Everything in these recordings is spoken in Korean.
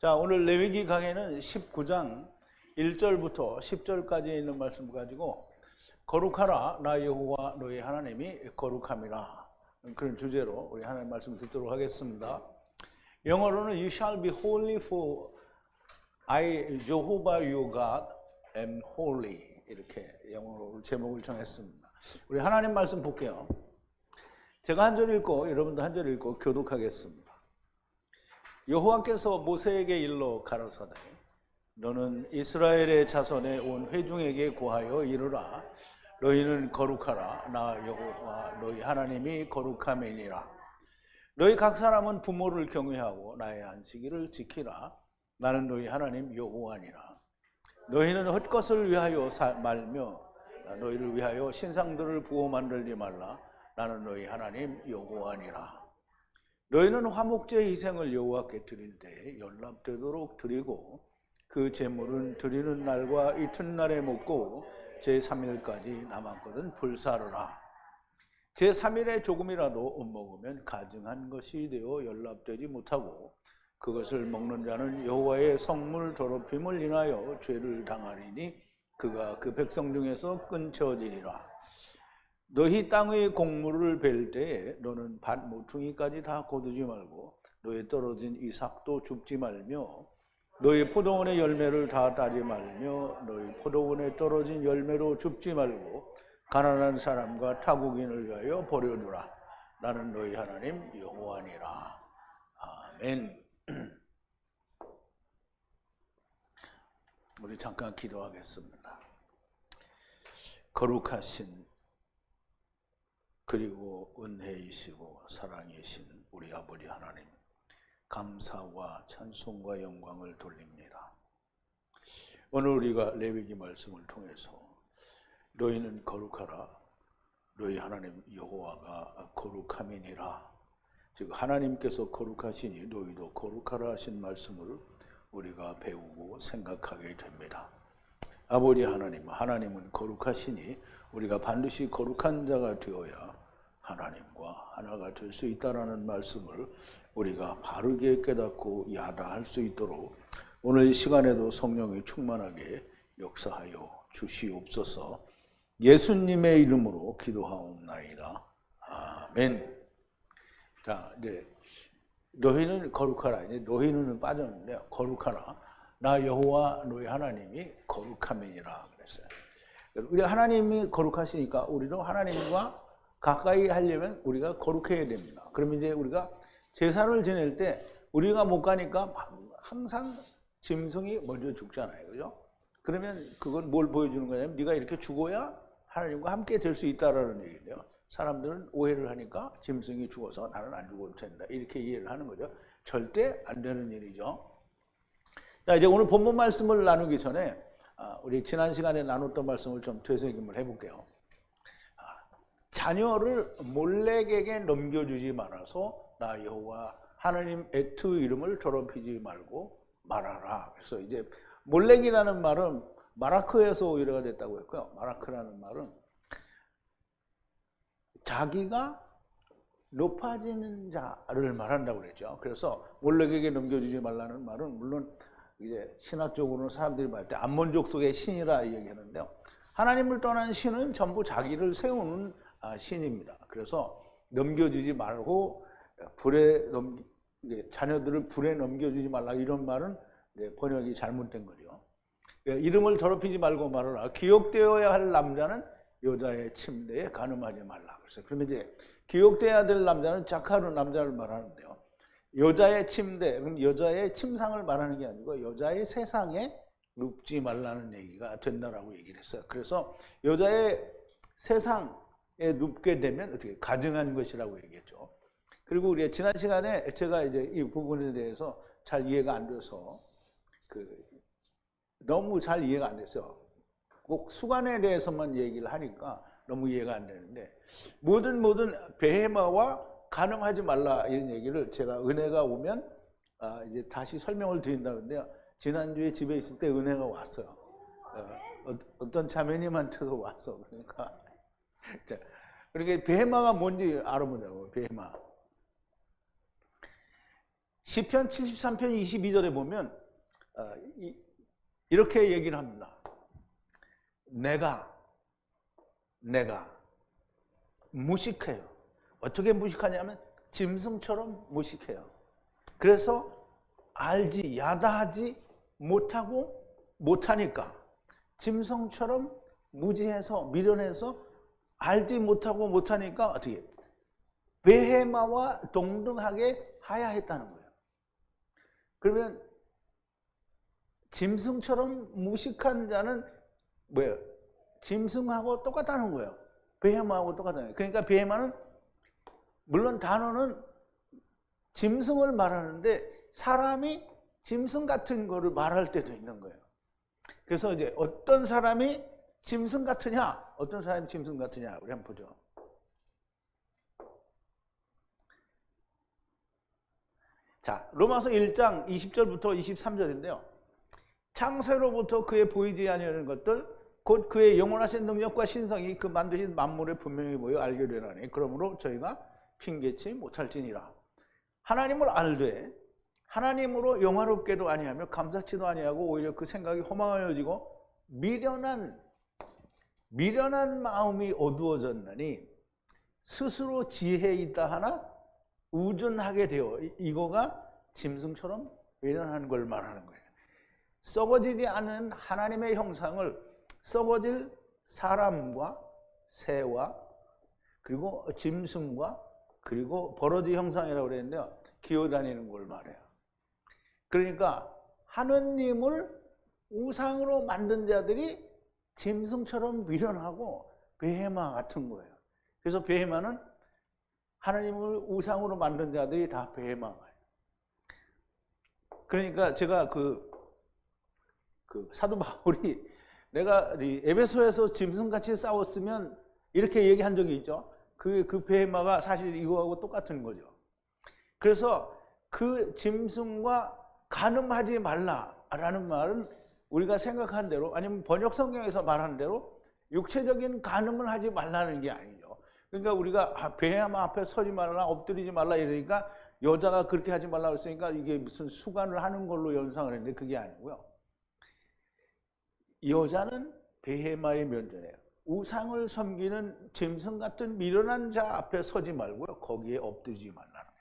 자, 오늘 레위기 강해는 19장 1절부터 10절까지 있는 말씀을 가지고 거룩하라 나 여호와 너희 하나님이 거룩함이라, 그런 주제로 우리 하나님 말씀 듣도록 하겠습니다. 영어로는 You shall be holy for I Jehovah your God am holy, 이렇게 영어로 제목을 정했습니다. 우리 하나님 말씀 볼게요. 제가 한 절 읽고 여러분도 한 절 읽고 교독하겠습니다. 여호와께서 모세에게 일러 가라사대 너는 이스라엘의 자손의 온 회중에게 고하여 이르라. 너희는 거룩하라 나 여호와 너희 하나님이 거룩함이니라. 너희 각 사람은 부모를 경외하고 나의 안식일을 지키라. 나는 너희 하나님 여호와니라. 너희는 헛것을 위하여 말며 너희를 위하여 신상들을 부어 만들지 말라. 나는 너희 하나님 여호와니라. 너희는 화목제 희생을 여호와께 드릴 때 연락되도록 드리고 그 제물은 드리는 날과 이튿날에 먹고 제3일까지 남았거든 불사르라. 제3일에 조금이라도 먹으면 가증한 것이 되어 연락되지 못하고 그것을 먹는 자는 여호와의 성물 더럽힘을 인하여 죄를 당하리니 그가 그 백성 중에서 끊쳐지리라. 너희 땅의 곡물을 벨 때에 너는 밭 모퉁이까지 다 거두지 말고 너희 떨어진 이삭도 줍지 말며 너희 포도원의 열매를 다 따지 말며 너희 포도원에 떨어진 열매로 줍지 말고 가난한 사람과 타국인을 위하여 버려두라. 나는 너희 하나님 여호와니라. 아멘. 우리 잠깐 기도하겠습니다. 거룩하신 그리고 은혜이시고 사랑이신 우리 아버지 하나님, 감사와 찬송과 영광을 돌립니다. 오늘 우리가 레위기 말씀을 통해서 너희는 거룩하라 너희 하나님 여호와가 거룩함이니라, 즉 하나님께서 거룩하시니 너희도 거룩하라 하신 말씀을 우리가 배우고 생각하게 됩니다. 아버지 하나님, 하나님은 거룩하시니 우리가 반드시 거룩한 자가 되어야 하나님과 하나가 될 수 있다는 말씀을 우리가 바르게 깨닫고 야다할 수 있도록 오늘 이 시간에도 성령이 충만하게 역사하여 주시옵소서. 예수님의 이름으로 기도하옵나이다. 아멘. 자, 이제 너희는 거룩하라. 이제 너희는 빠졌는데 거룩하라. 나 여호와 너희 하나님이 거룩함이니라 그랬어요. 우리 하나님이 거룩하시니까 우리도 하나님과 가까이 하려면 우리가 거룩해야 됩니다. 그러면 이제 우리가 제사를 지낼 때 우리가 못 가니까 항상 짐승이 먼저 죽잖아요. 그죠? 그러면 그건 뭘 보여주는 거냐면 네가 이렇게 죽어야 하나님과 함께 될 수 있다라는 얘기예요. 사람들은 오해를 하니까 짐승이 죽어서 나는 안 죽어도 된다, 이렇게 이해를 하는 거죠. 절대 안 되는 일이죠. 자, 이제 오늘 본문 말씀을 나누기 전에 우리 지난 시간에 나눴던 말씀을 좀 되새김을 해볼게요. 자녀를 몰렉에게 넘겨주지 말아서 나 여호와 하나님 액트 이름을 더럽히지 말고 말하라. 그래서 이제 몰렉이라는 말은 마라크에서 오히려가 됐다고 했고요. 마라크라는 말은 자기가 높아지는 자를 말한다고 그랬죠. 그래서 몰렉에게 넘겨주지 말라는 말은 물론 이제 신학적으로는 사람들이 말할 때 암몬족 속의 신이라 얘기하는데요. 하나님을 떠난 신은 전부 자기를 세우는 신입니다. 그래서 넘겨주지 말고 자녀들을 불에 넘겨주지 말라, 이런 말은 번역이 잘못된 거죠. 이름을 더럽히지 말고 말하라. 기억되어야 할 남자는 여자의 침대에 간음하지 말라. 그래서 그러면 이제 기억돼야 될 남자는 자카르 남자를 말하는데요. 여자의 침대, 그럼 여자의 침상을 말하는 게 아니고 여자의 세상에 눕지 말라는 얘기가 된다라고 얘기를 했어요. 그래서 여자의 세상에 눕게 되면 어떻게 가증한 것이라고 얘기했죠. 그리고 우리가 지난 시간에 제가 이제 이 부분에 대해서 잘 이해가 안 돼서 너무 잘 이해가 안 됐어요. 꼭 수간에 대해서만 얘기를 하니까 너무 이해가 안 되는데 모든 베헤마와 간음하지 말라, 이런 얘기를 제가 은혜가 오면 이제 다시 설명을 드린다는데요. 지난주에 집에 있을 때 은혜가 왔어요. 어떤 자매님한테도 왔어. 그러니까 베헤마가 뭔지 알아보자고. 베헤마. 시편 73편 22절에 보면 이렇게 얘기를 합니다. 내가 무식해요. 어떻게 무식하냐면 짐승처럼 무식해요. 그래서 야다하지 못하니까 짐승처럼 무지해서 미련해서 알지 못하니까 어떻게 베헤마와 동등하게 하야했다는 거예요. 그러면 짐승처럼 무식한 자는 뭐예요? 짐승하고 똑같다는 거예요. 베헤마하고 똑같다는 거예요. 그러니까 베헤마는 물론 단어는 짐승을 말하는데 사람이 짐승 같은 거를 말할 때도 있는 거예요. 그래서 이제 어떤 사람이 짐승 같으냐? 어떤 사람이 짐승 같으냐? 우리 한번 보죠. 자, 로마서 1장 20절부터 23절인데요. 창세로부터 그의 보이지 아니하는 것들 곧 그의 영원하신 능력과 신성이 그 만드신 만물에 분명히 보여 알게 되나니 그러므로 저희가 핑계치 못할지니라. 하나님을 알되 하나님으로 영화롭게도 아니하며 감사치도 아니하고 오히려 그 생각이 허망하여지고 미련한 마음이 어두워졌나니 스스로 지혜 있다 하나 우둔하게 되어 이거가 짐승처럼 미련한 걸 말하는 거예요. 썩어지지 않은 하나님의 형상을 썩어질 사람과 새와 그리고 짐승과 그리고 버러지 형상이라고 그랬는데요. 기어다니는 걸 말해요. 그러니까 하느님을 우상으로 만든 자들이 짐승처럼 미련하고 베헤마 같은 거예요. 그래서 베헤마는 하나님을 우상으로 만든 자들이 다 베헤마예요. 그러니까 제가 그 사도 바울이 내가 에베소에서 짐승같이 싸웠으면 이렇게 얘기한 적이 있죠. 그 베헤마가 사실 이거하고 똑같은 거죠. 그래서 그 짐승과 간음하지 말라라는 말은 우리가 생각한 대로 아니면 번역 성경에서 말하는 대로 육체적인 간음을 하지 말라는 게 아니죠. 그러니까 우리가 베헤마 앞에 서지 말라 엎드리지 말라 이러니까 여자가 그렇게 하지 말라 그랬으니까 이게 무슨 수간을 하는 걸로 연상을 했는데 그게 아니고요. 여자는 베헤마의 면전에 우상을 섬기는 짐승 같은 미련한 자 앞에 서지 말고요. 거기에 엎드리지 말라는 거예요.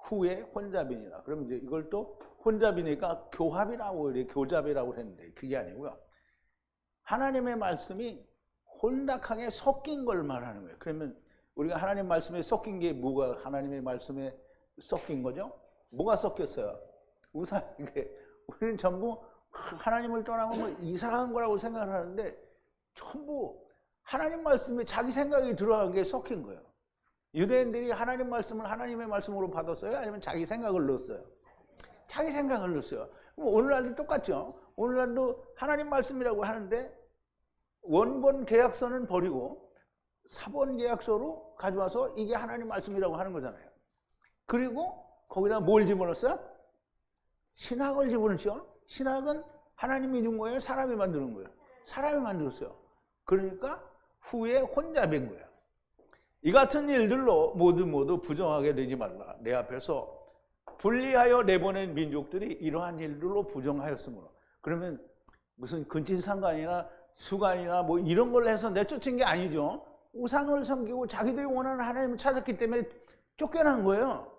후에 혼잡이니라. 그럼 이제 이걸 또 혼잡이니까 교합이라고 이래 교잡이라고 했는데 그게 아니고요. 하나님의 말씀이 혼탁하게 섞인 걸 말하는 거예요. 그러면 우리가 하나님 말씀에 섞인 게 뭐가 하나님의 말씀에 섞인 거죠? 뭐가 섞였어요? 우상. 우리는 전부 하나님을 떠나고 뭐 이상한 거라고 생각을 하는데 전부 하나님 말씀에 자기 생각이 들어간 게 섞인 거예요. 유대인들이 하나님 말씀을 하나님의 말씀으로 받았어요? 아니면 자기 생각을 넣었어요? 자기 생각을 넣었어요. 오늘날도 똑같죠. 오늘날도 하나님 말씀이라고 하는데 원본 계약서는 버리고 사본 계약서로 가져와서 이게 하나님 말씀이라고 하는 거잖아요. 그리고 거기다 뭘 집어넣었어요? 신학을 집어넣죠. 신학은 하나님이 준 거예요? 사람이 만드는 거예요? 사람이 만들었어요. 그러니까 후에 혼잡인 거예요. 이 같은 일들로 모두 부정하게 되지 말라. 내 앞에서 분리하여 내보낸 민족들이 이러한 일들로 부정하였으므로. 그러면 무슨 근친상간이나 수간이나 뭐 이런 걸 해서 내쫓은 게 아니죠. 우상을 섬기고 자기들이 원하는 하나님을 찾았기 때문에 쫓겨난 거예요.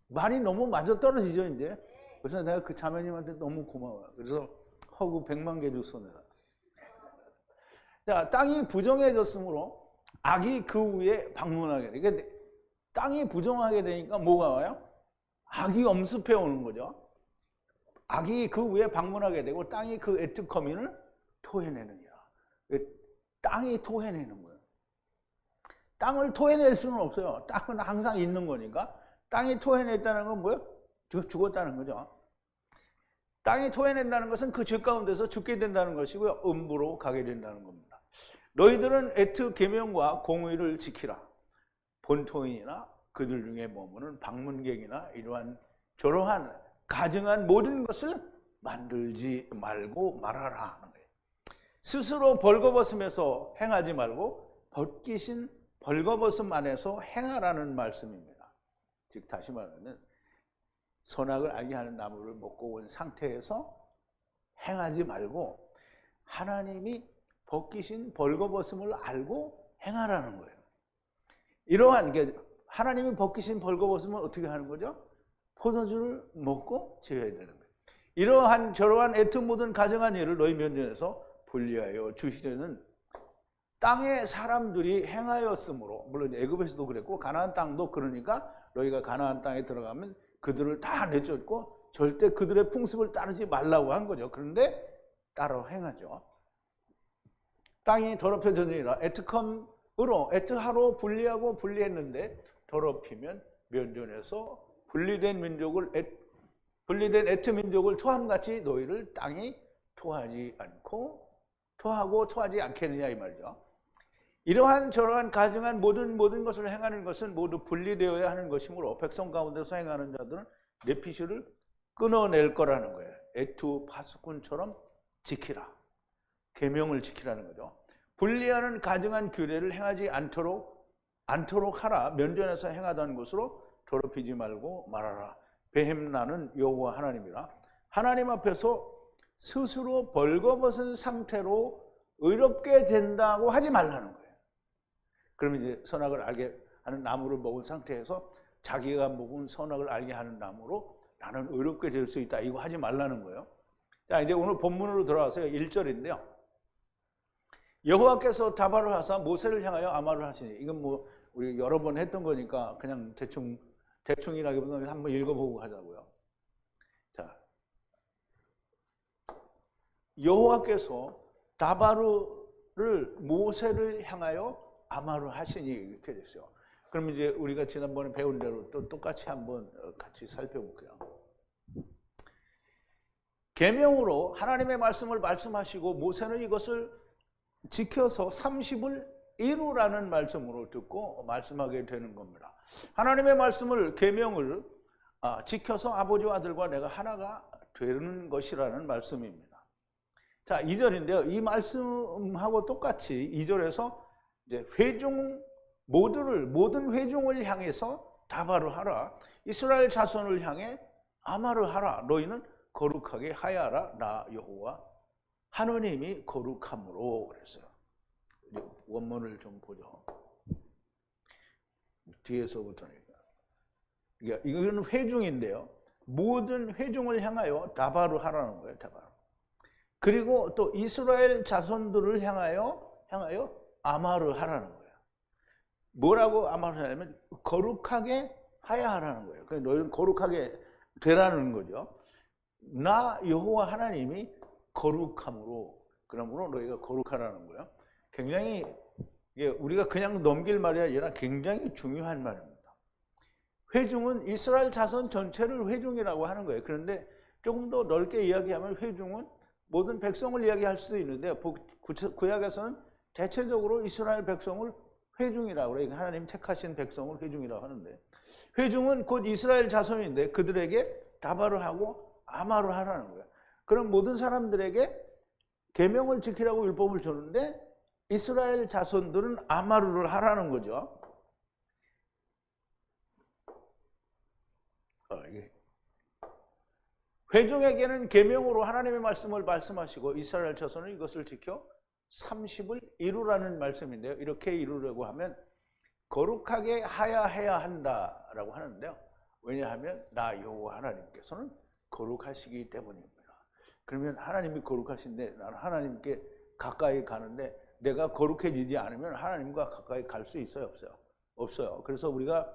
말이 너무 맞아떨어지죠 이제. 그래서 내가 그 자매님한테 너무 고마워요. 그래서 허구 100만 개 줬어 내가. 자, 땅이 부정해졌으므로 악이 그 위에 방문하게 돼. 그러니까 땅이 부정하게 되니까 뭐가 와요? 악이 엄습해 오는 거죠. 악이 그 위에 방문하게 되고 땅이 그 에트커민을 토해내느니라. 땅이 토해내는 거예요. 땅을 토해낼 수는 없어요. 땅은 항상 있는 거니까. 땅이 토해냈다는 건 뭐예요? 죽었다는 거죠. 땅이 토해낸다는 것은 그 죄 가운데서 죽게 된다는 것이고요. 음부로 가게 된다는 겁니다. 너희들은 에트 계명과 공의를 지키라. 본토인이나 그들 중에 머무는 방문객이나 이러한 저러한 가증한 모든 것을 만들지 말고 말하라 하는 거예요. 스스로 벌거벗으면서 행하지 말고 벗기신 벌거벗음 안에서 행하라는 말씀입니다. 즉 다시 말하면 선악을 알게 하는 나무를 먹고 온 상태에서 행하지 말고 하나님이 벗기신 벌거벗음을 알고 행하라는 거예요. 이러한 게 하나님이 벗기신 벌거벗음은 어떻게 하는 거죠? 포도주를 먹고 지어야 되는 거예요. 이러한 저러한 애트 모든 가정한 일을 너희 면전에서 분리하여 주시려는 땅의 사람들이 행하였으므로, 물론 애굽에서도 그랬고 가나안 땅도 그러니까 너희가 가나안 땅에 들어가면 그들을 다 내쫓고 절대 그들의 풍습을 따르지 말라고 한 거죠. 그런데 따라 행하죠. 땅이 더럽혀졌느니라. 에트컴으로 에트하로 분리하고 분리했는데 더럽히면 면전에서 분리된 에트 민족을 토함같이 너희를 땅이 토하지 않고 토하지 않겠느냐 이 말이죠. 이러한 저러한 가증한 모든 것을 행하는 것은 모두 분리되어야 하는 것이므로 백성 가운데서 행하는 자들은 내피시를 끊어낼 거라는 거예요. 에투 파수꾼처럼 지키라. 계명을 지키라는 거죠. 분리하는 가증한 규례를 행하지 않도록 하라. 면전에서 행하던 것으로 더럽히지 말고 말하라. 베헴나는 여호와 하나님이라. 하나님 앞에서 스스로 벌거벗은 상태로 의롭게 된다고 하지 말라는 거예요. 그러면 이제 선악을 알게 하는 나무를 먹은 상태에서 자기가 먹은 선악을 알게 하는 나무로 나는 의롭게 될 수 있다. 이거 하지 말라는 거예요. 자, 이제 오늘 본문으로 돌아와서요. 1절인데요. 여호와께서 다발을 하사 모세를 향하여 아말을 하시니, 이건 뭐 우리 여러 번 했던 거니까 그냥 대충이라기보다는 한번 읽어보고 하자고요. 자, 여호와께서 다바르를 모세를 향하여 아말을 하시니 이렇게 됐어요. 그럼 이제 우리가 지난번에 배운 대로 또 똑같이 한번 같이 살펴볼게요. 계명으로 하나님의 말씀을 말씀하시고 모세는 이것을 지켜서 30을 이루라는 말씀으로 듣고 말씀하게 되는 겁니다. 하나님의 말씀을 계명을 지켜서 아버지와 아들과 내가 하나가 되는 것이라는 말씀입니다. 자, 2절인데요. 이 말씀하고 똑같이 2절에서 이제 모든 회중을 향해서 다바를 하라. 이스라엘 자손을 향해 아말을 하라. 너희는 거룩하게 하야라. 나 여호와 하느님이 거룩함으로 그랬어요. 원문을 좀 보죠. 뒤에서부터니까. 이건 회중인데요. 모든 회중을 향하여 다바를 하라는 거예요. 다바를. 그리고 또 이스라엘 자손들을 향하여 아말을 하라는 거예요. 뭐라고 아말을 하냐면 거룩하게 하야 하라는 거예요. 그래서 너희는 거룩하게 되라는 거죠. 나 여호와 하나님이 거룩함으로, 그러므로 너희가 거룩하라는 거예요. 굉장히 우리가 그냥 넘길 말이 아니라 굉장히 중요한 말입니다. 회중은 이스라엘 자손 전체를 회중이라고 하는 거예요. 그런데 조금 더 넓게 이야기하면 회중은 모든 백성을 이야기할 수도 있는데 구약에서는 대체적으로 이스라엘 백성을 회중이라고 그래요. 하나님 택하신 백성을 회중이라고 하는데, 회중은 곧 이스라엘 자손인데 그들에게 다바를 하고 아말을 하라는 거예요. 그럼 모든 사람들에게 계명을 지키라고 율법을 주는데 이스라엘 자손들은 아말을 하라는 거죠. 회중에게는 계명으로 하나님의 말씀을 말씀하시고 이스라엘 자손은 이것을 지켜 30을 이루라는 말씀인데요. 이렇게 이루려고 하면 거룩하게 해야 한다라고 하는데요. 왜냐하면 나 여호와 하나님께서는 거룩하시기 때문입니다. 그러면 하나님이 거룩하신데 나는 하나님께 가까이 가는데 내가 거룩해지지 않으면 하나님과 가까이 갈 수 있어요? 없어요? 없어요. 그래서 우리가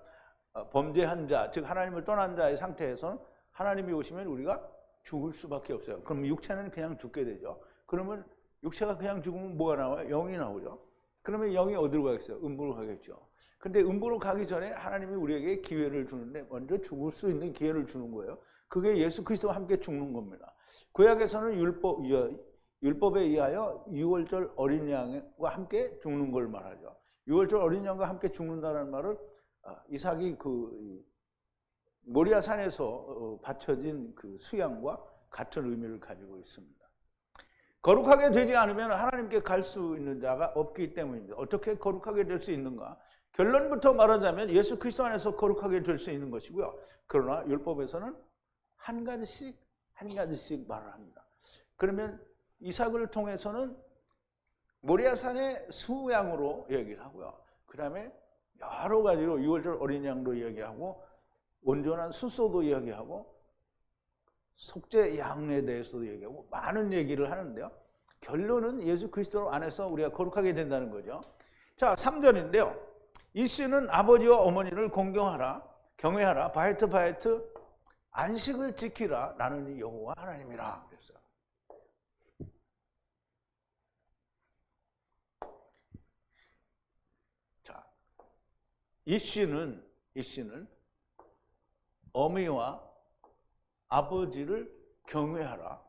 범죄한 자, 즉 하나님을 떠난 자의 상태에서는 하나님이 오시면 우리가 죽을 수밖에 없어요. 그럼 육체는 그냥 죽게 되죠. 그러면 육체가 그냥 죽으면 뭐가 나와요? 영이 나오죠. 그러면 영이 어디로 가겠어요? 음부로 가겠죠. 근데 음부로 가기 전에 하나님이 우리에게 기회를 주는데 먼저 죽을 수 있는 기회를 주는 거예요. 그게 예수 그리스도와 함께 죽는 겁니다. 구약에서는 율법에 의하여 6월절 어린 양과 함께 죽는 걸 말하죠. 6월절 어린 양과 함께 죽는다는 말을 이삭이 모리아 산에서 바쳐진 그 수양과 같은 의미를 가지고 있습니다. 거룩하게 되지 않으면 하나님께 갈 수 있는 자가 없기 때문입니다. 어떻게 거룩하게 될 수 있는가? 결론부터 말하자면 예수 그리스도 안에서 거룩하게 될 수 있는 것이고요. 그러나 율법에서는 한 가지씩 말을 합니다. 그러면 이삭을 통해서는 모리아산의 수양으로 얘기를 하고요. 그 다음에 여러 가지로 6월절 어린 양도 이야기하고 온전한 수소도 이야기하고 속죄 양에 대해서도 얘기하고 많은 얘기를 하는데요. 결론은 예수 그리스도 안에서 우리가 거룩하게 된다는 거죠. 자, 3절인데요. 이씨는 아버지와 어머니를 공경하라, 경외하라, 바이트 안식을 지키라. 나는 여호와 하나님이라 그랬어요. 자, 이씨는 어미와 아버지를 경외하라,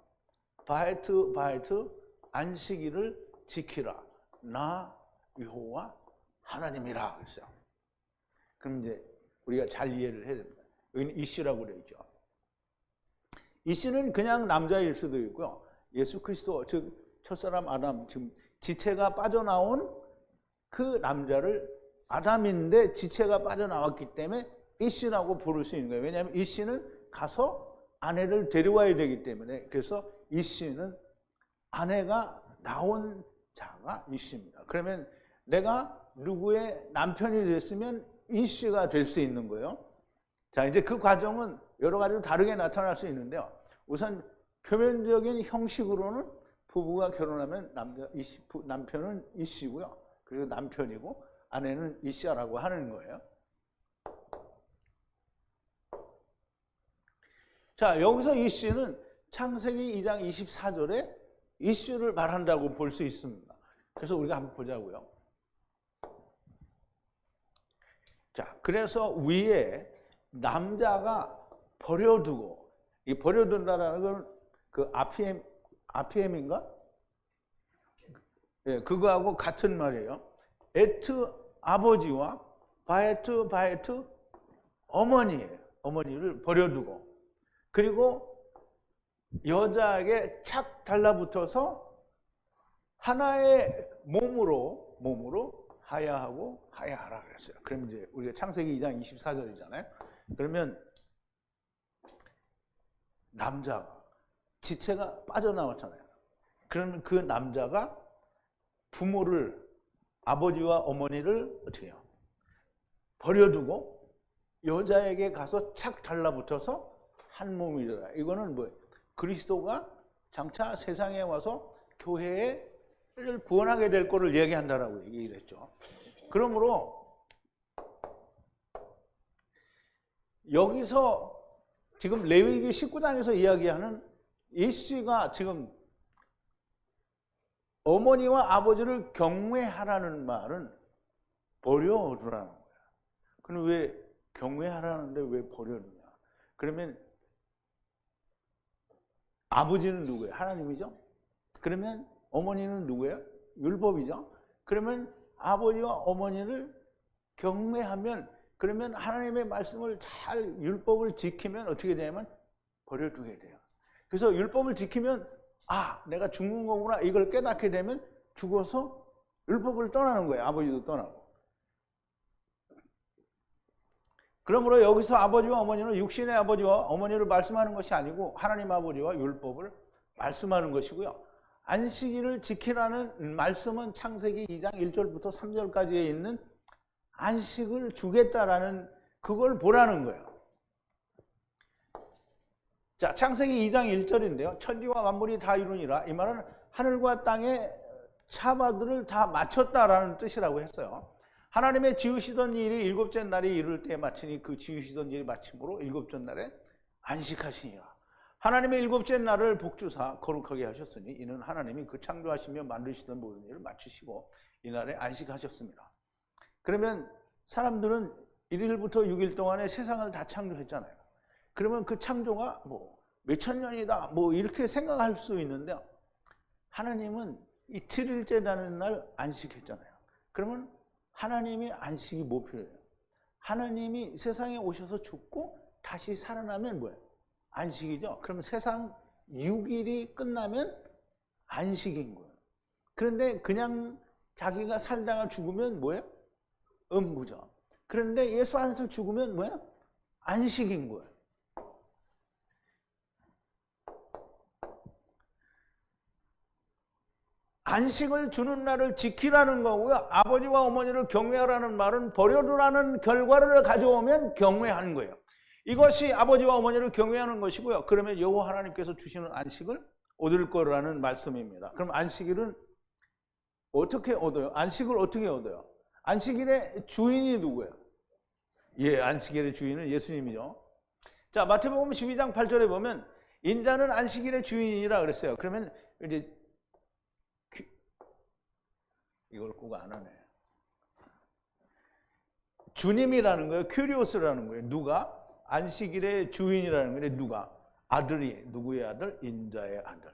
바이트 안식일을 지키라. 나 여호와 하나님이라 그랬어요. 그럼 이제 우리가 잘 이해를 해야 됩니다. 여기는 이씨라고 되어 있죠. 이씨는 그냥 남자일 수도 있고요. 예수 그리스도, 즉 첫사람 아담, 지금 지체가 빠져나온 그 남자를, 아담인데 지체가 빠져나왔기 때문에 이씨라고 부를 수 있는 거예요. 왜냐하면 이씨는 가서 아내를 데려와야 되기 때문에. 그래서 이씨는 아내가 나온 자가 이씨입니다. 그러면 내가 누구의 남편이 됐으면 이씨가 될 수 있는 거예요. 자, 이제 그 과정은 여러 가지로 다르게 나타날 수 있는데요. 우선 표면적인 형식으로는 부부가 결혼하면 남편은 이씨고요. 그리고 남편이고 아내는 이씨라고 하는 거예요. 자, 여기서 이씨는 창세기 2장 24절에 이씨를 말한다고 볼 수 있습니다. 그래서 우리가 한번 보자고요. 자, 그래서 위에 남자가 버려두고, 이 버려둔다라는 건 그 아피엠인가? 예, 그거하고 같은 말이에요. 에트 아버지와 바에트 어머니예요. 어머니를 버려두고, 그리고 여자에게 착 달라붙어서 하나의 몸으로 하야하라 그랬어요. 그럼 이제 우리가 창세기 2장 24절이잖아요. 그러면 남자가 지체가 빠져나왔잖아요. 그러면 그 남자가 부모를, 아버지와 어머니를 어떻게 해요? 버려두고 여자에게 가서 착 달라붙어서 한 몸이 되라. 이거는 뭐예요? 그리스도가 장차 세상에 와서 교회를 구원하게 될 거를 얘기한다라고 얘기를 했죠. 그러므로 여기서 지금 레위기 19장에서 이야기하는 이씨가 지금 어머니와 아버지를 경외하라는 말은 버려두라는 거예요. 그럼 왜 경외하라는데 왜 버려두냐? 그러면 아버지는 누구예요? 하나님이죠? 그러면 어머니는 누구예요? 율법이죠? 그러면 아버지와 어머니를 경외하면, 그러면 하나님의 말씀을 잘 율법을 지키면 어떻게 되냐면 버려두게 돼요. 그래서 율법을 지키면 내가 죽는 거구나 이걸 깨닫게 되면 죽어서 율법을 떠나는 거예요. 아버지도 떠나고. 그러므로 여기서 아버지와 어머니는 육신의 아버지와 어머니를 말씀하는 것이 아니고 하나님 아버지와 율법을 말씀하는 것이고요. 안식일을 지키라는 말씀은 창세기 2장 1절부터 3절까지에 있는 안식을 주겠다라는 그걸 보라는 거예요. 자, 창세기 2장 1절인데요. 천지와 만물이 다 이루니라. 이 말은 하늘과 땅의 차바들을 다 마쳤다라는 뜻이라고 했어요. 하나님의 지으시던 일이 일곱째 날이 이룰 때에 마치니 그 지으시던 일이 마침으로 일곱째 날에 안식하시니라. 하나님의 일곱째 날을 복주사 거룩하게 하셨으니 이는 하나님이 그 창조하시며 만드시던 모든 일을 마치시고 이 날에 안식하셨습니다. 그러면 사람들은 1일부터 6일 동안에 세상을 다 창조했잖아요. 그러면 그 창조가 몇천 년이다 이렇게 생각할 수 있는데 하나님은 이 7일째 되는 날 안식했잖아요. 그러면 하나님이 안식이 뭐 필요해요? 하나님이 세상에 오셔서 죽고 다시 살아나면 뭐예요? 안식이죠. 그럼 세상 6일이 끝나면 안식인 거예요. 그런데 그냥 자기가 살다가 죽으면 뭐예요? 음부죠. 그런데 예수 안에서 죽으면 뭐예요? 안식인 거예요. 안식을 주는 날을 지키라는 거고요. 아버지와 어머니를 경외하라는 말은 버려두라는 결과를 가져오면 경외하는 거예요. 이것이 아버지와 어머니를 경외하는 것이고요. 그러면 여호와 하나님께서 주시는 안식을 얻을 거라는 말씀입니다. 그럼 안식일은 어떻게 얻어요? 안식을 어떻게 얻어요? 안식일의 주인이 누구예요? 예, 안식일의 주인은 예수님이죠. 자, 마태복음 12장 8절에 보면 인자는 안식일의 주인이라 그랬어요. 그러면 이제 이걸 꼭 안 하네. 주님이라는 거예요. 큐리오스라는 거예요. 누가? 안식일의 주인이라는 거예요. 누가? 아들이. 누구의 아들? 인자의 아들.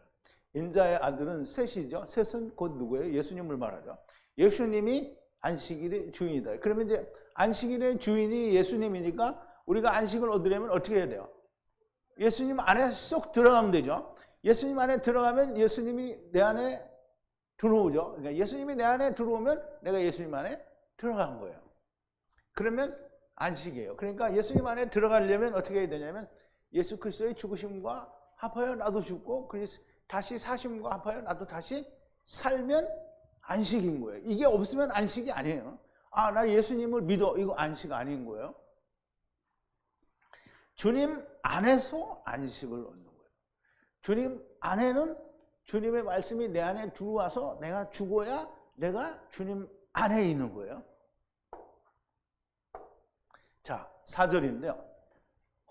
인자의 아들은 셋이죠. 셋은 곧 누구예요? 예수님을 말하죠. 예수님이 안식일의 주인이다. 그러면 이제 안식일의 주인이 예수님이니까 우리가 안식을 얻으려면 어떻게 해야 돼요? 예수님 안에 쏙 들어가면 되죠. 예수님 안에 들어가면 예수님이 내 안에 들어오죠. 그러니까 예수님이 내 안에 들어오면 내가 예수님 안에 들어간 거예요. 그러면 안식이에요. 그러니까 예수님 안에 들어가려면 어떻게 해야 되냐면 예수 그리스도의 죽으심과 합하여 나도 죽고 다시 사심과 합하여 나도 다시 살면 안식인 거예요. 이게 없으면 안식이 아니에요. 아, 나 예수님을 믿어. 이거 안식 아닌 거예요. 주님 안에서 안식을 얻는 거예요. 주님 안에는 주님의 말씀이 내 안에 들어와서 내가 죽어야 내가 주님 안에 있는 거예요. 자, 4절인데요.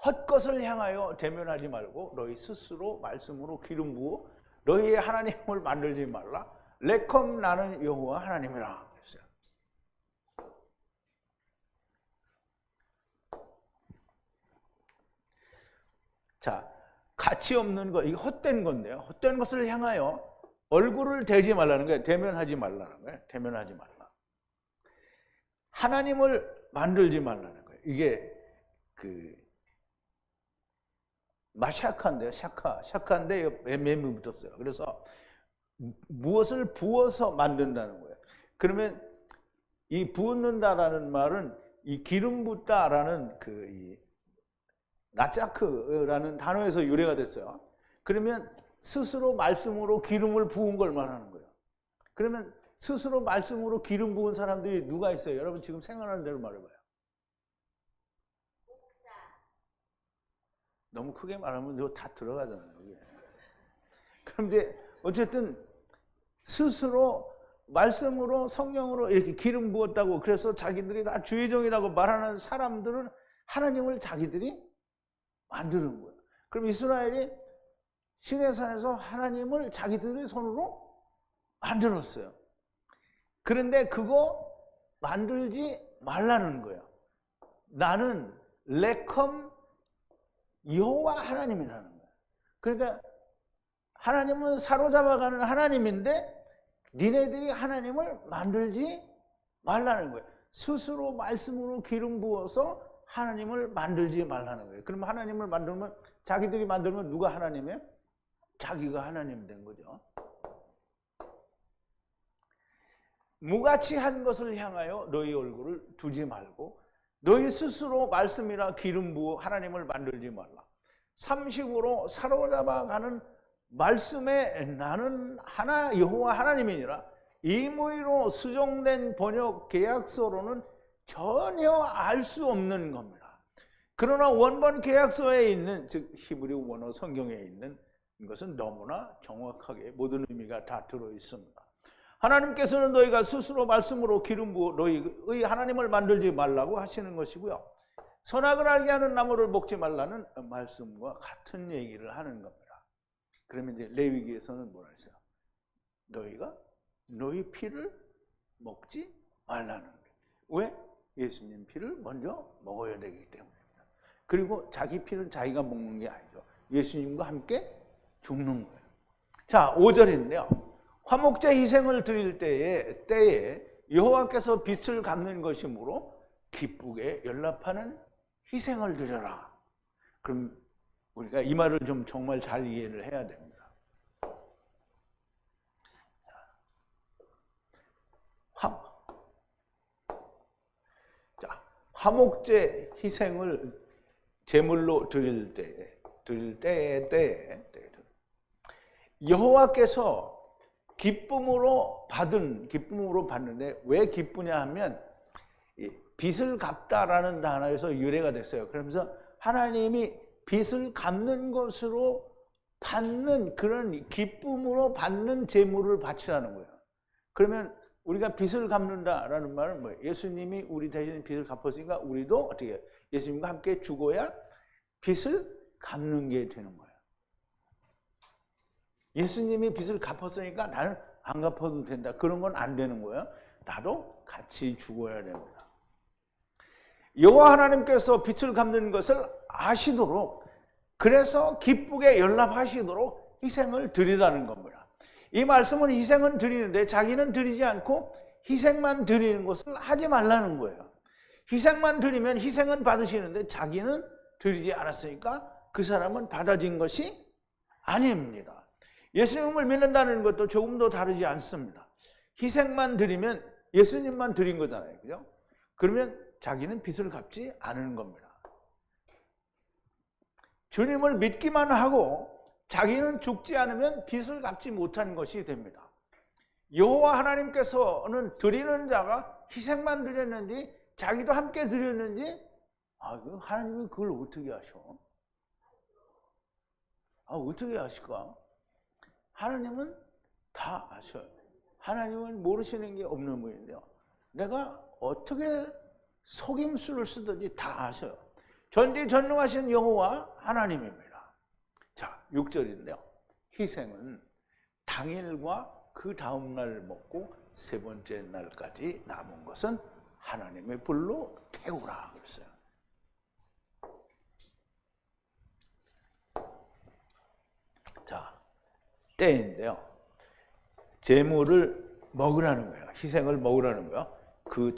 헛것을 향하여 대면하지 말고 너희 스스로 말씀으로 기름 부어 너희의 하나님을 만들지 말라. 레컴 나는 여호와 하나님이라 그랬어요. 자, 가치 없는 것, 이게 헛된 건데요. 헛된 것을 향하여 얼굴을 대지 말라는 거예요. 대면하지 말라는 거예요. 대면하지 말라. 하나님을 만들지 말라는 거예요. 이게 마샤카인데요. 샤카인데 맴이 붙었어요. 그래서 무엇을 부어서 만든다는 거예요. 그러면 이 부었는다라는 말은 이 기름 붓다라는 나짜크라는 단어에서 유래가 됐어요. 그러면 스스로 말씀으로 기름을 부은 걸 말하는 거예요. 그러면 스스로 말씀으로 기름 부은 사람들이 누가 있어요? 여러분 지금 생각하는 대로 말해봐요. 너무 크게 말하면 이거 다 들어가잖아요. 이게. 그럼 이제 어쨌든 스스로 말씀으로 성령으로 이렇게 기름 부었다고 그래서 자기들이 다 주의 종이라고 말하는 사람들은 하나님을 자기들이 만드는 거예요. 그럼 이스라엘이 시내산에서 하나님을 자기들의 손으로 만들었어요. 그런데 그거 만들지 말라는 거예요. 나는 레컴 여호와 하나님이라는 거예요. 그러니까 하나님은 사로잡아가는 하나님인데 니네들이 하나님을 만들지 말라는 거예요. 스스로 말씀으로 기름 부어서 하나님을 만들지 말라는 거예요. 그럼 하나님을 만들면 자기들이 만들면 누가 하나님이에요? 자기가 하나님 된 거죠. 무가치 한 것을 향하여 너희 얼굴을 두지 말고 너희 스스로 말씀이라 기름 부어 하나님을 만들지 말라. 삼식으로 사로잡아가는 말씀에 나는 여호와 하나님이니라. 임의로 수정된 번역 계약서로는 전혀 알 수 없는 겁니다. 그러나 원본 계약서에 있는 즉 히브리 원어 성경에 있는 것은 너무나 정확하게 모든 의미가 다 들어 있습니다. 하나님께서는 너희가 스스로 말씀으로 기름 부어 너희의 하나님을 만들지 말라고 하시는 것이고요. 선악을 알게 하는 나무를 먹지 말라는 말씀과 같은 얘기를 하는 겁니다. 그러면 이제 레위기에서는 뭐라 했어요? 너희가 너희 피를 먹지 말라는 거예요. 왜? 예수님 피를 먼저 먹어야 되기 때문입니다. 그리고 자기 피는 자기가 먹는 게 아니죠. 예수님과 함께 죽는 거예요. 자, 5절인데요. 화목제 희생을 드릴 때에 여호와께서 빛을 갚는 것이므로 기쁘게 연락하는 희생을 드려라. 그럼 우리가 이 말을 좀 정말 잘 이해를 해야 됩니다. 화목제 희생을 제물로 드릴 때에 여호와께서 기쁨으로 받는데 왜 기쁘냐 하면 빚을 갚다라는 단어에서 유래가 됐어요. 그러면서 하나님이 빚을 갚는 것으로 받는 그런 기쁨으로 받는 제물을 바치라는 거예요. 그러면 우리가 빚을 갚는다라는 말은 뭐예요? 예수님이 우리 대신 빚을 갚았으니까 우리도 어떻게 해요? 예수님과 함께 죽어야 빚을 갚는 게 되는 거예요. 예수님이 빚을 갚았으니까 나는 안 갚아도 된다. 그런 건 안 되는 거예요. 나도 같이 죽어야 됩니다. 여호와 하나님께서 빚을 갚는 것을 아시도록, 그래서 기쁘게 연락하시도록 희생을 드리라는 겁니다. 이 말씀은 희생은 드리는데 자기는 드리지 않고 희생만 드리는 것을 하지 말라는 거예요. 희생만 드리면 희생은 받으시는데 자기는 드리지 않았으니까 그 사람은 받아진 것이 아닙니다. 예수님을 믿는다는 것도 조금도 다르지 않습니다. 희생만 드리면 예수님만 드린 거잖아요. 그죠? 그러면 자기는 빚을 갚지 않은 겁니다. 주님을 믿기만 하고 자기는 죽지 않으면 빚을 갚지 못하는 것이 됩니다. 여호와 하나님께서는 드리는 자가 희생만 드렸는지 자기도 함께 드렸는지 하나님은 그걸 어떻게 아셔? 어떻게 아실까? 하나님은 다 아셔요. 하나님은 모르시는 게 없는 분인데요. 내가 어떻게 속임수를 쓰든지 다 아셔요. 전지전능하신 여호와 하나님입니다. 자, 6절인데요. 희생은 당일과 그 다음 날 먹고 세 번째 날까지 남은 것은 하나님의 불로 태우라 그랬어요. 자, 때인데요. 제물을 먹으라는 거예요. 희생을 먹으라는 거예요. 그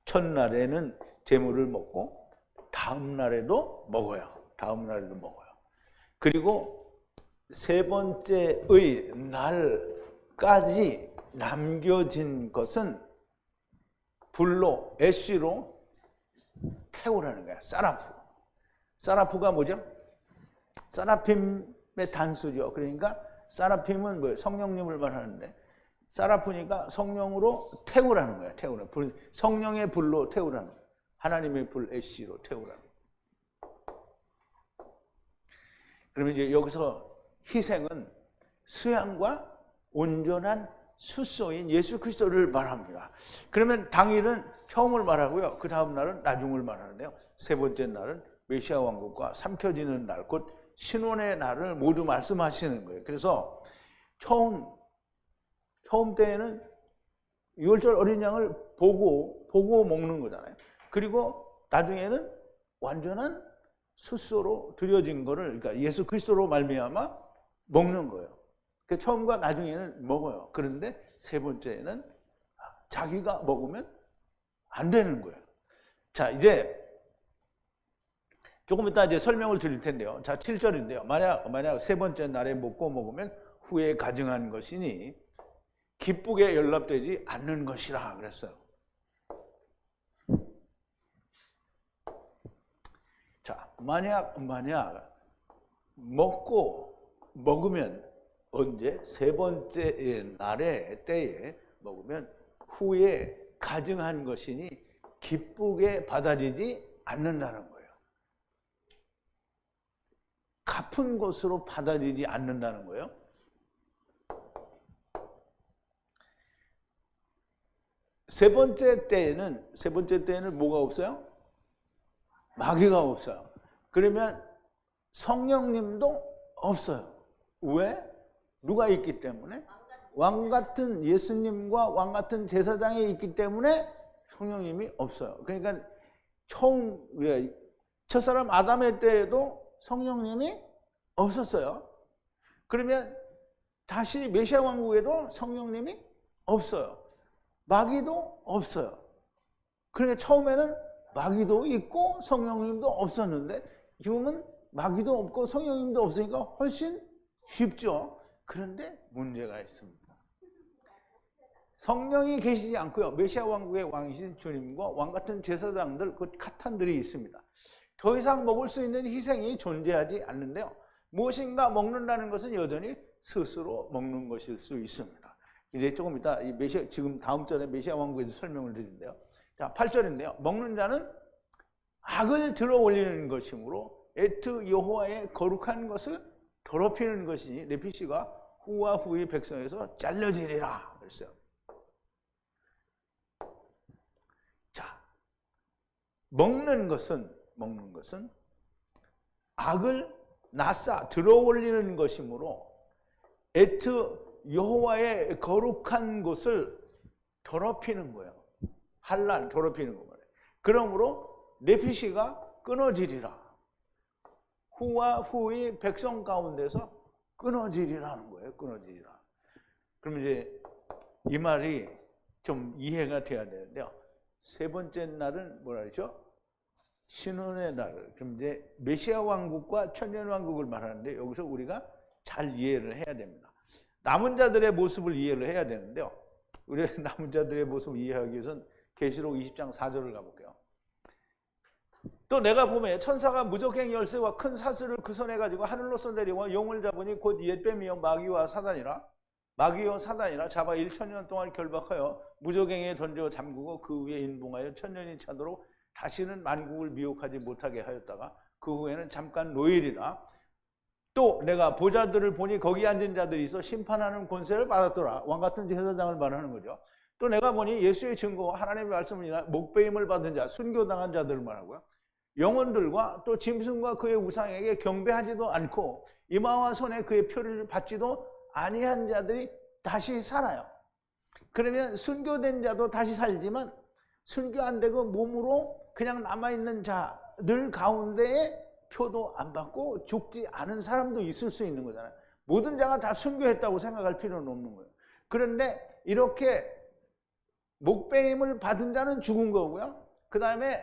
첫날에는 제물을 먹고 다음 날에도 먹어요. 그리고 세 번째의 날까지 남겨진 것은 불로, 애쉬로 태우라는 거야. 사라프가 뭐죠? 사라핌의 단수죠. 그러니까 사라핌은 뭐예요? 성령님을 말하는데 사라프니까 성령으로 태우라는 거야. 성령의 불로 태우라는 거야. 하나님의 불, 애쉬로 태우라는 거야. 그러면 이제 여기서 희생은 수양과 온전한 수소인 예수 그리스도를 말합니다. 그러면 당일은 처음을 말하고요. 그 다음 날은 나중을 말하는데요. 세 번째 날은 메시아 왕국과 삼켜지는 날, 곧 신혼의 날을 모두 말씀하시는 거예요. 그래서 처음 때에는 유월절 어린 양을 보고 먹는 거잖아요. 그리고 나중에는 완전한 수소로 드려진 거를, 그러니까 예수 그리스도로 말미암아 먹는 거예요. 그 처음과 나중에는 먹어요. 그런데 세 번째는 자기가 먹으면 안 되는 거예요. 자, 이제 조금 이따 이제 설명을 드릴 텐데요. 자, 7절인데요. 만약 세 번째 날에 먹고 먹으면 후에 가증한 것이니 기쁘게 연락되지 않는 것이라 그랬어요. 자, 만약 먹으면 언제? 세 번째 날에 때에 먹으면 후에 가증한 것이니 기쁘게 받아들이지 않는다는 거예요. 갚은 것으로 받아들이지 않는다는 거예요. 세 번째 때에는 뭐가 없어요? 마귀가 없어요. 그러면 성령님도 없어요. 왜? 누가 있기 때문에? 왕 같은 예수님과 왕 같은 제사장이 있기 때문에 성령님이 없어요. 그러니까 첫사람 아담의 때에도 성령님이 없었어요. 그러면 다시 메시아 왕국에도 성령님이 없어요. 마귀도 없어요. 그러니까 처음에는 마귀도 있고 성령님도 없었는데 지금은 마귀도 없고 성령님도 없으니까 훨씬 쉽죠. 그런데 문제가 있습니다. 성령이 계시지 않고요. 메시아 왕국의 왕이신 주님과 왕 같은 제사장들, 그 카탄들이 있습니다. 더 이상 먹을 수 있는 희생이 존재하지 않는데요. 무엇인가 먹는다는 것은 여전히 스스로 먹는 것일 수 있습니다. 이제 조금 이따 이 메시아, 지금 다음 절에 메시아 왕국에서 설명을 드리는데요. 자, 8절인데요. 먹는 자는 악을 들어 올리는 것이므로 에트 여호와의 거룩한 것을 더럽히는 것이니 레피시가 후와 후의 백성에서 잘려지리라 그랬어요. 자, 먹는 것은 악을 낫사 들어 올리는 것이므로 에트 여호와의 거룩한 곳을 더럽히는 거예요. 한란 더럽히는 거예요. 그러므로 레피시가 끊어지리라. 후와 후의 백성 가운데서 끊어지리라는 거예요. 끊어지리라. 그럼 이제 이 말이 좀 이해가 돼야 되는데요. 세 번째 날은 뭐라 그러죠? 신혼의 날. 그럼 이제 메시아 왕국과 천년 왕국을 말하는데 여기서 우리가 잘 이해를 해야 됩니다. 남은 자들의 모습을 이해를 해야 되는데요. 우리 남은 자들의 모습을 이해하기 위해서는 계시록 20장 4절을 가볼게요. 또 내가 보매 천사가 무적행 열쇠와 큰 사슬을 그 손에 가지고 하늘로서 내려와 용을 잡으니 곧 옛뱀이요 마귀와 사단이라 잡아 1,000년 동안 결박하여 무적행에 던져 잠그고 그 위에 인봉하여 1,000년이 차도록 다시는 만국을 미혹하지 못하게 하였다가 그 후에는 잠깐 노일이라. 또 내가 보좌들을 보니 거기 앉은 자들이 있어 심판하는 권세를 받았더라. 왕같은 제사장을 말하는 거죠. 또 내가 보니 예수의 증거와 하나님의 말씀을 인하 목배임을 받은 자, 순교당한 자들을 말하고요. 영혼들과 또 짐승과 그의 우상에게 경배하지도 않고 이마와 손에 그의 표를 받지도 아니한 자들이 다시 살아요. 그러면 순교된 자도 다시 살지만 순교 안 되고 몸으로 그냥 남아있는 자들 가운데에 표도 안 받고 죽지 않은 사람도 있을 수 있는 거잖아요. 모든 자가 다 순교했다고 생각할 필요는 없는 거예요. 그런데 이렇게 목배임을 받은 자는 죽은 거고요. 그 다음에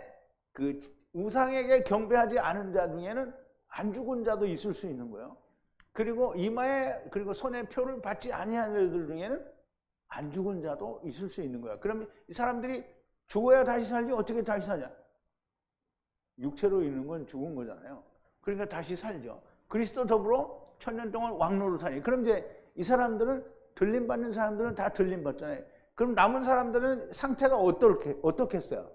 그 우상에게 경배하지 않은 자 중에는 안 죽은 자도 있을 수 있는 거예요. 그리고 이마에 그리고 손에 표를 받지 아니한 자들 중에는 안 죽은 자도 있을 수 있는 거야. 그러면 이 사람들이 죽어야 다시 살지 어떻게 다시 사냐? 육체로 있는 건 죽은 거잖아요. 그러니까 다시 살죠. 그리스도 더불어 1000년 동안 왕노로 사니. 그럼 이제 이 사람들은 들림받는 사람들은 다 들림받잖아요. 그럼 남은 사람들은 상태가 어떻겠어요?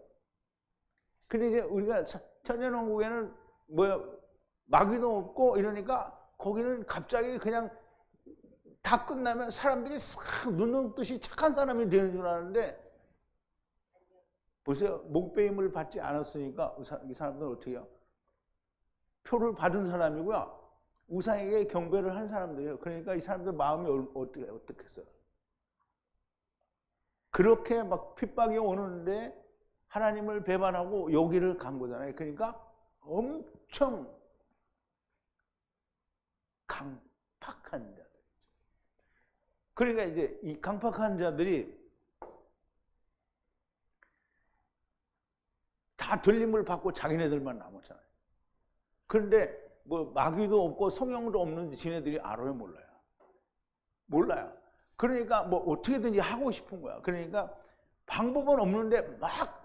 근데 이제 우리가 천년왕국에는 마귀도 없고 이러니까 거기는 갑자기 그냥 다 끝나면 사람들이 싹 눈 뜨시 착한 사람이 되는 줄 아는데 보세요. 목배임을 받지 않았으니까 이 사람들은 어떻게 해요? 표를 받은 사람이고요. 우상에게 경배를 한 사람들이에요. 그러니까 이 사람들 마음이 어떻겠어요? 그렇게 막 핍박이 오는데 하나님을 배반하고 여기를 간 거잖아요. 그러니까 엄청 강팍한 자들. 그러니까 이제 이 강팍한 자들이 다 들림을 받고 자기네들만 남았잖아요. 그런데 뭐 마귀도 없고 성령도 없는 지네들이 알아요, 몰라요? 몰라요. 그러니까 뭐 어떻게든지 하고 싶은 거야. 그러니까 방법은 없는데 막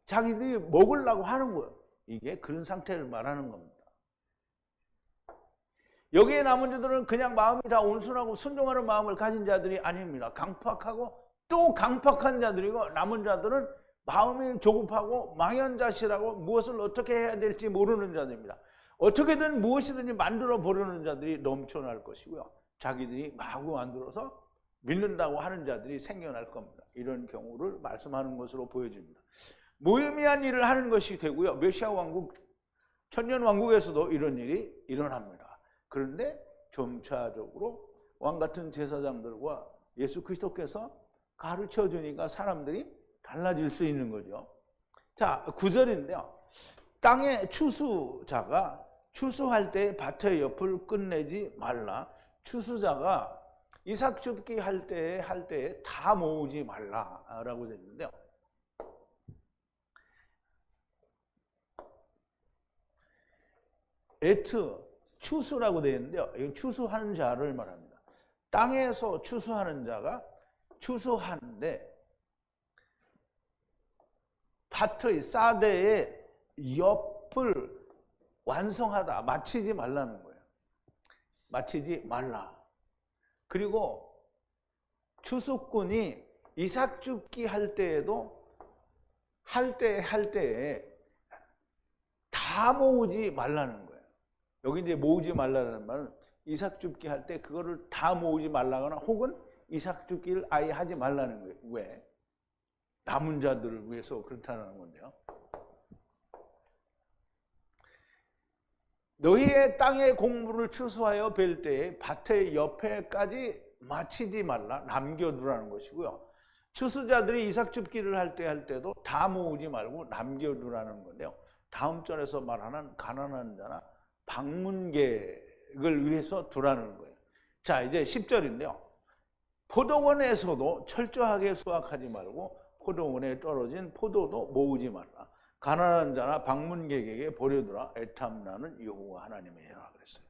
자기들이 먹으려고 하는 거예요. 이게 그런 상태를 말하는 겁니다. 여기에 남은 자들은 그냥 마음이 다 온순하고 순종하는 마음을 가진 자들이 아닙니다. 강팍하고 또 강팍한 자들이고 남은 자들은 마음이 조급하고 망연자실하고 무엇을 어떻게 해야 될지 모르는 자들입니다. 어떻게든 무엇이든지 만들어 보려는 자들이 넘쳐날 것이고요. 자기들이 마구 만들어서 믿는다고 하는 자들이 생겨날 겁니다. 이런 경우를 말씀하는 것으로 보여집니다. 무의미한 일을 하는 것이 되고요. 메시아 왕국, 천년 왕국에서도 이런 일이 일어납니다. 그런데 점차적으로 왕같은 제사장들과 예수 그리스도께서 가르쳐 주니까 사람들이 달라질 수 있는 거죠. 자, 9절인데요. 땅의 추수자가 추수할 때 밭의 옆을 끝내지 말라. 추수자가 이삭 줍기 할 때에 다 모으지 말라라고 되어 있는데요. 에트 추수라고 되어 있는데요. 이건 추수하는 자를 말합니다. 땅에서 추수하는 자가 추수하는데 밭의 사대의 옆을 완성하다, 마치지 말라는 거예요. 마치지 말라. 그리고 추수꾼이 이삭 줍기 할 때에도 할 때에 다 모으지 말라는 거예요. 여기 이제 모으지 말라는 말은 이삭 줍기 할 때 그거를 다 모으지 말라거나 혹은 이삭 줍기를 아예 하지 말라는 거예요. 왜? 남은 자들을 위해서 그렇다는 건데요. 너희의 땅의 곡물을 추수하여 벨 때에 밭의 옆에까지 마치지 말라, 남겨두라는 것이고요. 추수자들이 이삭 줍기를 할 때도 다 모으지 말고 남겨두라는 건데요. 다음 절에서 말하는 가난한 자나 방문객을 위해서 두라는 거예요. 자, 이제 10절인데요. 포도원에서도 철저하게 수확하지 말고 포도원에 떨어진 포도도 모으지 말라. 가난한 자나 방문객에게 버려두라. 애탐 나는 여호와 하나님이라 그랬어요.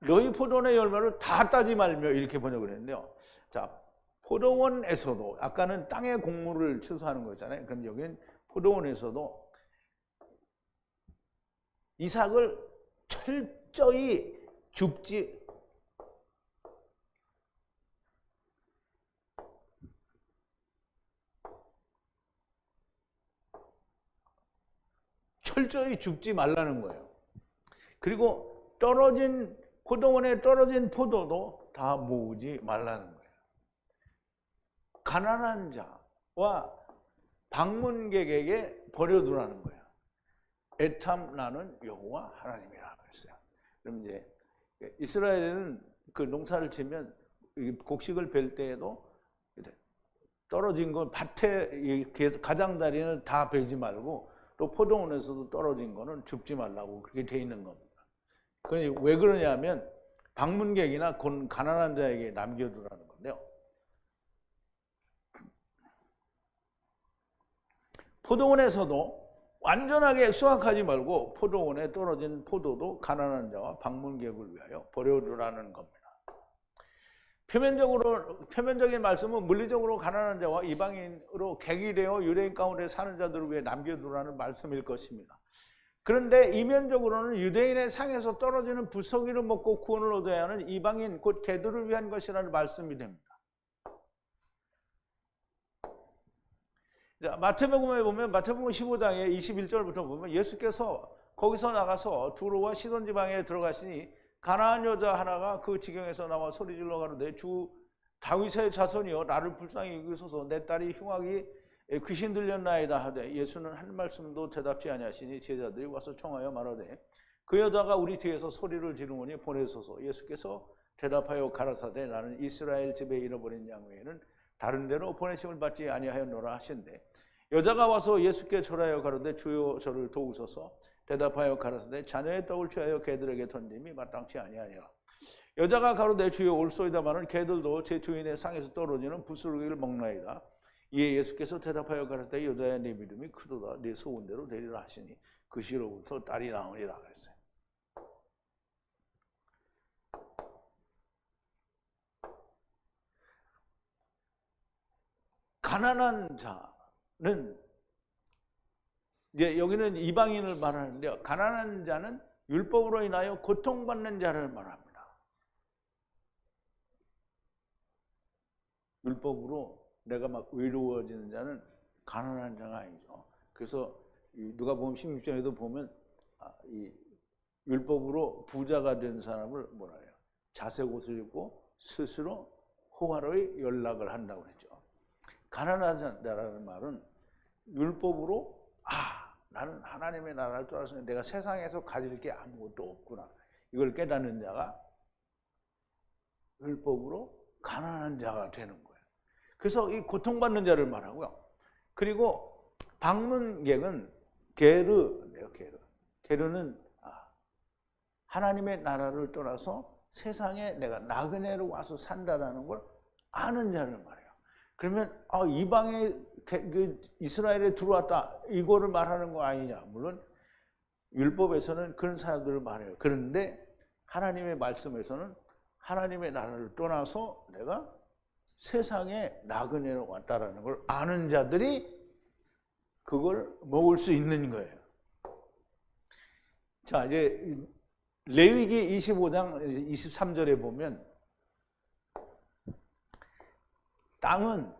너희 포도원의 열매를 다 따지 말며 이렇게 번역을 했는데요. 자, 포도원에서도 아까는 땅의 곡물을 추수하는 거잖아요. 그럼 여기는 포도원에서도 이삭을 철저히 줍지 말라는 거예요. 그리고 포도원에 떨어진 포도도 다 모으지 말라는 거예요. 가난한 자와 방문객에게 버려두라는 거예요. 애탐 나는 여호와 하나님이라 그랬어요. 그럼 이제 이스라엘은 그 농사를 지면 곡식을 벨 때에도 떨어진 건 밭에 가장자리는 다 베지 말고 또 포도원에서도 떨어진 거는 줍지 말라고 그렇게 돼 있는 겁니다. 왜 그러냐면 방문객이나 가난한 자에게 남겨두라는 건데요. 포도원에서도 완전하게 수확하지 말고 포도원에 떨어진 포도도 가난한 자와 방문객을 위하여 버려두라는 겁니다. 표면적인 말씀은 물리적으로 가난한 자와 이방인으로 객이되어 유대인 가운데 사는 자들을 위해 남겨두라는 말씀일 것입니다. 그런데 이면적으로는 유대인의 상에서 떨어지는 부서기를 먹고 구원을 얻어야 하는 이방인 곧 개들을 위한 것이라는 말씀이 됩니다. 자, 마태복음에 보면 마태복음 15장에 21절부터 보면 예수께서 거기서 나가서 두로와 시돈 지방에 들어가시니 가나안 여자 하나가 그 지경에서 나와 소리질러 가로되 주 다윗의 자손이여 나를 불쌍히 여기소서 내 딸이 흉악이 귀신 들렸나이다 하되 예수는 한 말씀도 대답지 아니하시니 제자들이 와서 청하여 말하되 그 여자가 우리 뒤에서 소리를 지르오니 보내소서. 예수께서 대답하여 가라사대 나는 이스라엘 집에 잃어버린 양 외에는 다른 데로 보내심을 받지 아니하였노라 하신대 여자가 와서 예수께 절하여 가로되 주여 저를 도우소서. 대답하여 가라사대 자녀의 떡을 취하여 개들에게 던짐이 마땅치 아니하니라. 여자가 가로되 주여 올소이다마는 개들도 제 주인의 상에서 떨어지는 부스러기를 먹나이다. 이에 예수께서 대답하여 가라사대 여자야 네 믿음이 크도다. 네 소원대로 되리라 하시니 그 시로부터 딸이 나오니라 그랬어요. 가난한 자는 이제 여기는 이방인을 말하는데요. 가난한 자는 율법으로 인하여 고통받는 자를 말합니다. 율법으로 내가 막 외로워지는 자는 가난한 자가 아니죠. 그래서 누가복음 16장에도 보면 이 율법으로 부자가 된 사람을 뭐라 해요? 자색 옷을 입고 스스로 호화로이 연락을 한다고 그랬죠. 가난한 자라는 말은 율법으로 나는 하나님의 나라를 떠나서 내가 세상에서 가질 게 아무것도 없구나. 이걸 깨닫는 자가 율법으로 가난한 자가 되는 거예요. 그래서 이 고통받는 자를 말하고요. 그리고 방문객은 게르인데요. 게르는 하나님의 나라를 떠나서 세상에 내가 나그네로 와서 산다라는 걸 아는 자를 말해요. 그러면 이방에 이스라엘에 들어왔다 이거를 말하는 거 아니냐. 물론 율법에서는 그런 사람들을 말해요. 그런데 하나님의 말씀에서는 하나님의 나라를 떠나서 내가 세상에 나그네로 왔다라는 걸 아는 자들이 그걸 먹을 수 있는 거예요. 자, 이제 레위기 25장 23절에 보면 땅은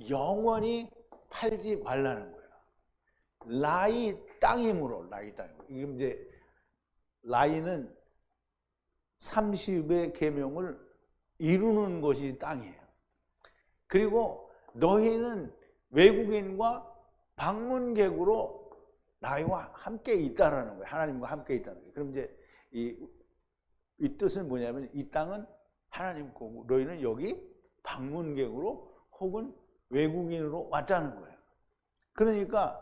영원히 팔지 말라는 거예요. 라이 땅이므로, 라이 땅이므로. 이게 이제 라이는 30의 계명을 이루는 것이 땅이에요. 그리고 너희는 외국인과 방문객으로 나와 함께 있다라는 거예요. 하나님과 함께 있다는 거예요. 그럼 이제 이 뜻은 뭐냐면 이 땅은 하나님 거고 너희는 여기 방문객으로 혹은 외국인으로 왔다는 거예요. 그러니까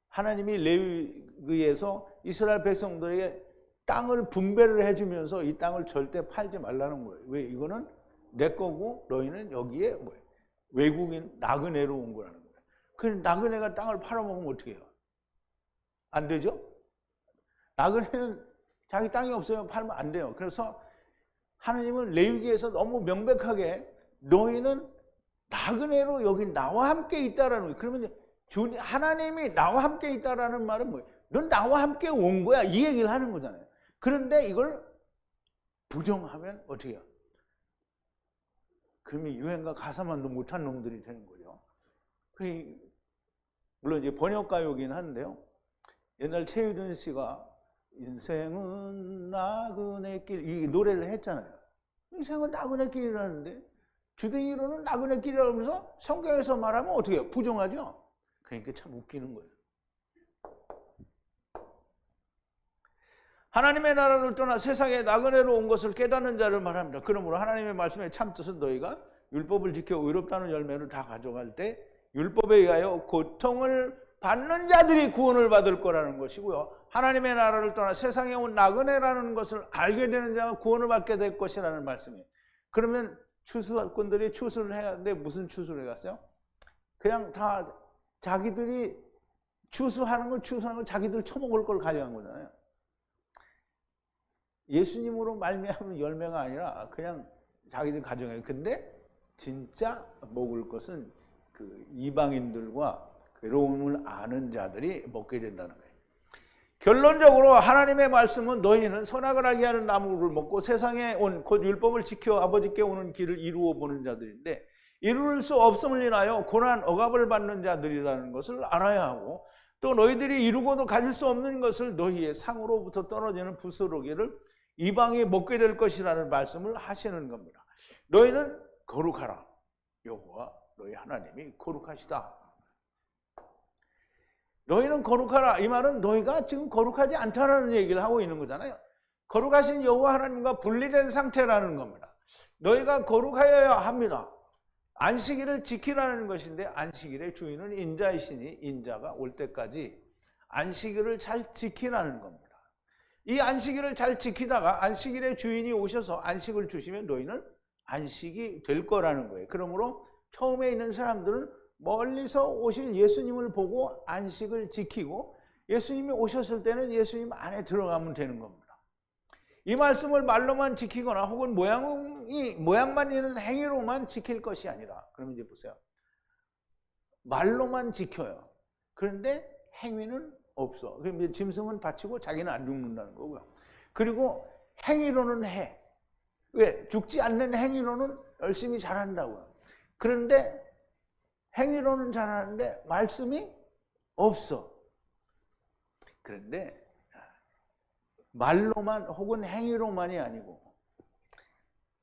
하나님이 레위기에서 이스라엘 백성들에게 땅을 분배를 해주면서 이 땅을 절대 팔지 말라는 거예요. 왜? 이거는 내 거고 너희는 여기에 뭐예요? 외국인 나그네로 온 거라는 거예요. 그 나그네가 땅을 팔아먹으면 어떻게 해요? 안 되죠? 나그네는 자기 땅이 없어요. 팔면 안 돼요. 그래서 하나님은 레위기에서 너무 명백하게 너희는 나그네로 여기 나와 함께 있다라는 거예요. 그러면 하나님이 나와 함께 있다라는 말은 뭐예요? 넌 나와 함께 온 거야. 이 얘기를 하는 거잖아요. 그런데 이걸 부정하면 어떻게 해요? 그러면 유행가 가사만도 못한 놈들이 되는 거죠. 물론 이제 번역가요긴 한데요. 옛날 최유준 씨가 인생은 나그네 길, 이 노래를 했잖아요. 인생은 나그네 길이라는데 주댕이로는 나그네 길이라고 하면서 성경에서 말하면 어떻게 해요? 부정하죠? 그러니까 참 웃기는 거예요. 하나님의 나라를 떠나 세상에 나그네로 온 것을 깨닫는 자를 말합니다. 그러므로 하나님의 말씀의 참뜻은 너희가 율법을 지켜 의롭다는 열매를 다 가져갈 때 율법에 의하여 고통을 받는 자들이 구원을 받을 거라는 것이고요. 하나님의 나라를 떠나 세상에 온 나그네라는 것을 알게 되는 자가 구원을 받게 될 것이라는 말씀이에요. 그러면 추수꾼들이 추수를 해야 하는데 무슨 추수를 해갔어요? 그냥 다 자기들이 추수하는 건 자기들 처먹을 걸 가져간 거잖아요. 예수님으로 말미암은 열매가 아니라 그냥 자기들 가져가요. 근데 진짜 먹을 것은 그 이방인들과 괴로움을 아는 자들이 먹게 된다는 거예요. 결론적으로 하나님의 말씀은 너희는 선악을 알게 하는 나무를 먹고 세상에 온 곧 율법을 지켜 아버지께 오는 길을 이루어 보는 자들인데 이룰 수 없음을 인하여 고난 억압을 받는 자들이라는 것을 알아야 하고 또 너희들이 이루고도 가질 수 없는 것을 너희의 상으로부터 떨어지는 부스러기를 이방이 먹게 될 것이라는 말씀을 하시는 겁니다. 너희는 거룩하라. 여호와 너희 하나님이 거룩하시다. 너희는 거룩하라. 이 말은 너희가 지금 거룩하지 않다라는 얘기를 하고 있는 거잖아요. 거룩하신 여호와 하나님과 분리된 상태라는 겁니다. 너희가 거룩하여야 합니다. 안식일을 지키라는 것인데 안식일의 주인은 인자이시니 인자가 올 때까지 안식일을 잘 지키라는 겁니다. 이 안식일을 잘 지키다가 안식일의 주인이 오셔서 안식을 주시면 너희는 안식이 될 거라는 거예요. 그러므로 처음에 있는 사람들은 멀리서 오신 예수님을 보고 안식을 지키고 예수님이 오셨을 때는 예수님 안에 들어가면 되는 겁니다. 이 말씀을 말로만 지키거나 혹은 모양만 있는 행위로만 지킬 것이 아니라 그러면 이제 보세요. 말로만 지켜요. 그런데 행위는 없어. 그럼 이제 짐승은 바치고 자기는 안 죽는다는 거고요. 그리고 행위로는 해. 왜? 죽지 않는 행위로는 열심히 잘한다고요. 그런데 행위로는 잘하는데 말씀이 없어. 그런데 말로만 혹은 행위로만이 아니고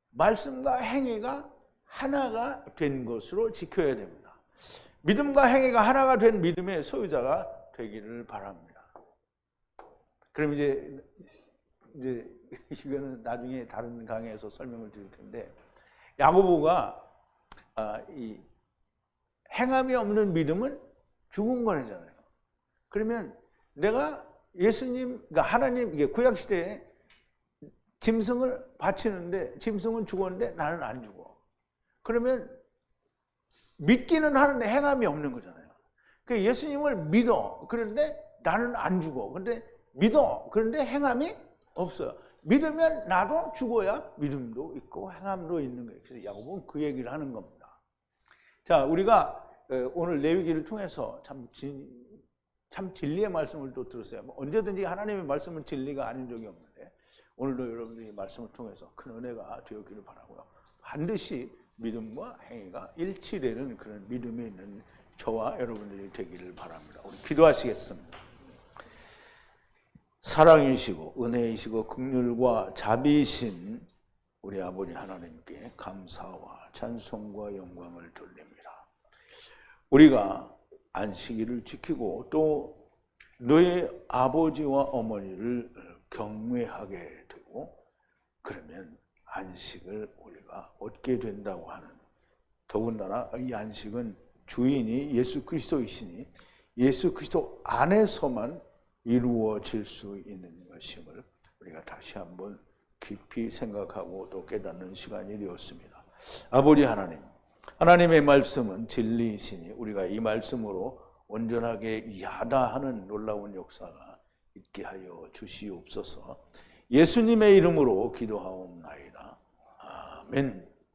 말씀과 행위가 하나가 된 것으로 지켜야 됩니다. 믿음과 행위가 하나가 된 믿음의 소유자가 되기를 바랍니다. 그럼 이제 이거는 나중에 다른 강의에서 설명을 드릴 텐데 야고보가 이 행함이 없는 믿음은 죽은 거잖아요. 그러면 내가 예수님, 그러니까 하나님, 이게 구약 시대에 짐승을 바치는데 짐승은 죽었는데 나는 안 죽어. 그러면 믿기는 하는데 행함이 없는 거잖아요. 그 예수님을 믿어. 그런데 나는 안 죽어. 근데 믿어. 그런데 행함이 없어요. 믿으면 나도 죽어야 믿음도 있고 행함도 있는 거예요. 그래서 야고보는 그 얘기를 하는 겁니다. 자, 우리가 오늘 레위기를 통해서 참 참 진리의 말씀을 또 들었어요. 언제든지 하나님의 말씀은 진리가 아닌 적이 없는데 오늘도 여러분들이 말씀을 통해서 큰 은혜가 되었기를 바라고요. 반드시 믿음과 행위가 일치되는 그런 믿음이 있는 저와 여러분들이 되기를 바랍니다. 우리 기도하시겠습니다. 사랑이시고 은혜이시고 긍휼과 자비이신 우리 아버지 하나님께 감사와 찬송과 영광을 돌립니다. 우리가 안식일을 지키고 또 너의 아버지와 어머니를 경외하게 되고 그러면 안식을 우리가 얻게 된다고 하는, 더군다나 이 안식은 주인이 예수 그리스도이시니 예수 그리스도 안에서만 이루어질 수 있는 것임을 우리가 다시 한번 깊이 생각하고 또 깨닫는 시간이 되었습니다. 아버지 하나님, 하나님의 말씀은 진리이시니 우리가 이 말씀으로 온전하게 야다하는 놀라운 역사가 있게 하여 주시옵소서. 예수님의 이름으로 기도하옵나이다. 아멘.